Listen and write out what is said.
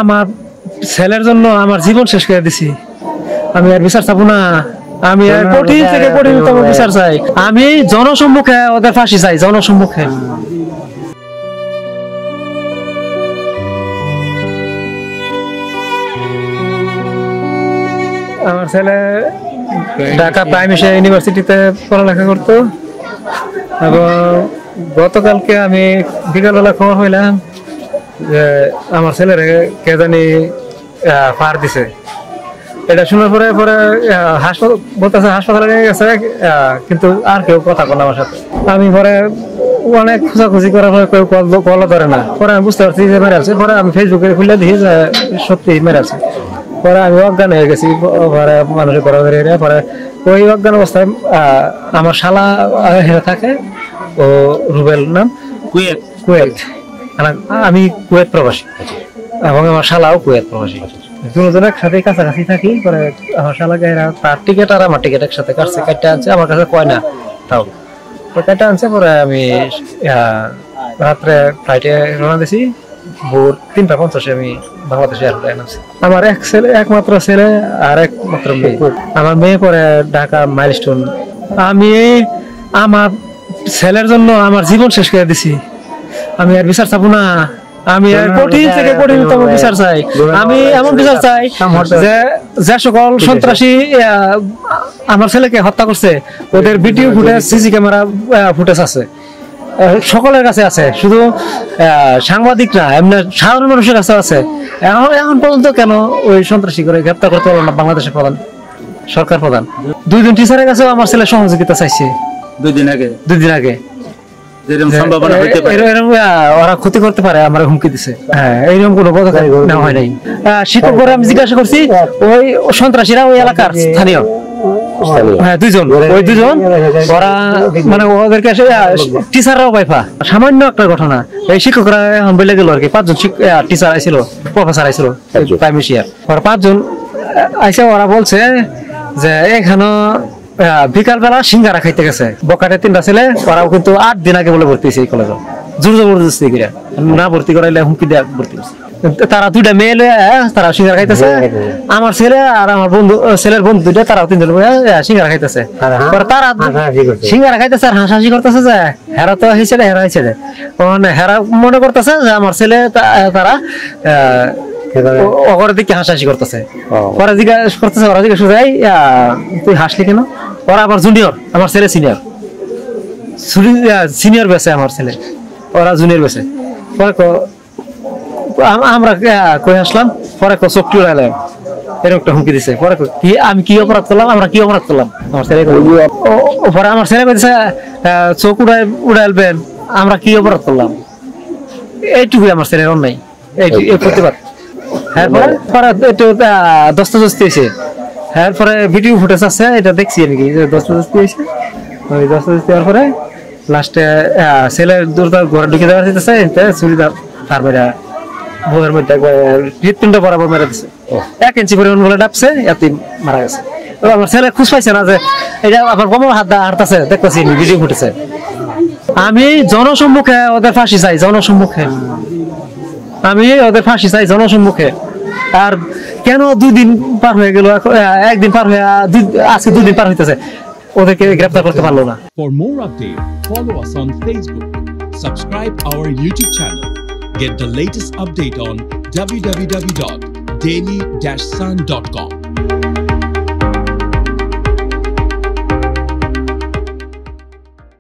আমার ছেলের জন্য আমার জীবন শেষ করে দিছি। আমি আর বিচার চাবো না। আমি আর কঠিন থেকে কঠিনতম বিচার চাই। আমি জনসম্মুখে ওদের ফাঁসি চাই, জনসম্মুখে। আমার ছেলে ঢাকা প্রাইম ইউনিভার্সিটিতে পড়ালেখা করতো এবং গতকালকে আমি বিকালবেলা খবর হইলাম যে আমার ছেলের কে জানি ফার দিছে। এটা শোনার পরে পরে হাসপাতালে নিয়ে গেছে, কিন্তু আর কেউ কথা বলে আমার সাথে। আমি পরে অনেক খোঁজাখুঁজি করার পরে কেউ কল ধরে না। পরে আমি বুঝতে পারছি যে মেরে আছে। পরে আমি ফেসবুকে খুলে দেখি যে সত্যি মেরে আছে। পরে আমি অজ্ঞান হয়ে গেছি। পরে মানুষের ঘোরাঘুরি পরে ওই অজ্ঞান অবস্থায় আমার শালা থাকে, ও রুবেল নাম, কুয়েত। আমি কুয়েত প্রবাসী এবং আমার শালাও কুয়েত প্রবাসী। দুজনে একসাথে কাছাকাছি থাকি। পরে আমার শালাকে তার টিকিট আর আমার টিকিট একসাথে কাটছে, কাটতে আনছে। আমার কাছে কয় না তাও কাটতে আনছে। পরে আমি রাত্রে ফ্লাইটে রওনা দিছি। ভোর 3:50 আমি বাংলাদেশে এয়ারপোর্টে নামছি। আমার একমাত্র ছেলে আর একমাত্র মেয়ে। আমার মেয়ে পরে ঢাকা মাইলস্টোন। আমি আমার ছেলের জন্য আমার জীবন শেষ করে দিছি। আমি আর বিচার চাবো না। আমি কঠিন থেকে কঠিনতম বিচার চাই। আমি এমন বিচার চাই যে সকল সন্ত্রাসী আমার ছেলেকে হত্যা করছে ওদের video footage, CC camera footage আছে, সকলের কাছে আছে, শুধু সাংবাদিক না, এমনি সাধারণ মানুষের কাছে আছে। এখন পর্যন্ত কেন ওই সন্ত্রাসী করে গ্রেপ্তার করতে পারলো না বাংলাদেশের সরকার প্রধান? 2 জন টিচারের কাছেও আমার ছেলে সহযোগিতা চাইছে 2 দিন আগে। ওরা ক্ষতি করতে পারে আমার হুমকি দিছে। হ্যাঁ, এইরকম কোনো পদক্ষেপ নেওয়া হয় নাই। শিক্ষকরা আমি জিজ্ঞাসা করছি, ওই সন্ত্রাসীরা ওই এলাকার স্থানীয়। হ্যাঁ, 2 জন। ওই 2 জন ওরা মানে ওদেরকে টিচাররাও পাইফা। সামান্য একটা ঘটনা। এই শিক্ষকরা এখন বলে গেল আর কি 5 জন টিচার আইছিল, প্রফেসর আইছিল প্রাইমারি ইয়ার। ওরা 5 জন আইসে। ওরা বলছে যে এখানে বিকাল বেলা সিঙ্গারা খাইতে গেছে বকাটে 3টা ছেলে। ওরাও কিন্তু 8 দিন আগে বলে ভর্তি হয়েছে এই কলেজে, জোর জবরদস্তি করে। না ভর্তি করাইলে হুমকি দেওয়া ভর্তি করছে। তারা 2টা মেয়ে তারা সিঙ্গারা খাইতেছে। আমার ছেলে আর আমার ছেলের বন্ধু 2টা, তারাও 3 জন সিঙ্গারা খাইতেছে। তারা সিঙ্গারা খাইতেছে আর হাসাহাসি করতেছে যে হেরা তো হয়েছে, হেরা হয়েছে। হেরা মনে করতেছে যে আমার ছেলে তারা ওর দিকে হাসাহাসি করতেছে। ওরা জিজ্ঞাসা করতেছে, ওরা জিজ্ঞাসা যাই তুই হাসলি কেন? ওরা আবার জুনিয়র, আমার ছেলে সিনিয়র বেছে, আমার ছেলে ওরা জুনিয়র বেছে। পরে আমরা কই আসলাম, পরে চোখটি উড়াইলাম, এরকম একটা হুমকি দিছে। পরে কি আমি কি অপরাধ করলাম, আমরা কি অপরাধ করলাম? আমার ছেলে পরে আমার ছেলে কইছে চোখ উড়াইলবেন, আমরা কি অপরাধ করলাম? এইটুকুই আমার ছেলের অন্যায়, এই প্রতিবাদ। এরপরে একটু দস্তাদস্তি হয়েছে। এরপরে ভিডিও ফুটেজ আছে, এটা দেখছি আর কি, দস্তাদস্তি হয়েছে। ওই দস্তাদস্তি হওয়ার পরে লাস্টে ছেলের ঘরে ঢুকে দেওয়া যেতেছে, চুরিদার তার মেয়েরা বুকের মধ্যে হৃৎপিণ্ড বরাবর মেরে দিচ্ছে। 1 ইঞ্চি পরিমাণ বলে ডাবছে, এত মারা গেছে। আমার ছেলে খুঁজ পাইছে না যে এটা আবার কোমর হাঁটতেছে, দেখতেছি ভিডিও ফুটেছে। আমি জনসম্মুখে ওদের ফাঁসি চাই, জনসম্মুখে। আমি ওদের ফাঁসি চাই জনসম্মুখে। আর কেন 2 দিন পার হয়ে গেল, 1 দিন পার হয়ে আজকে 2 দিন পার হইতেছে, ওদেরকে গ্রেফতার করতে পারলো না। For more updates, follow us on Facebook, subscribe our YouTube channel, get the latest update on www.daily-sun.com.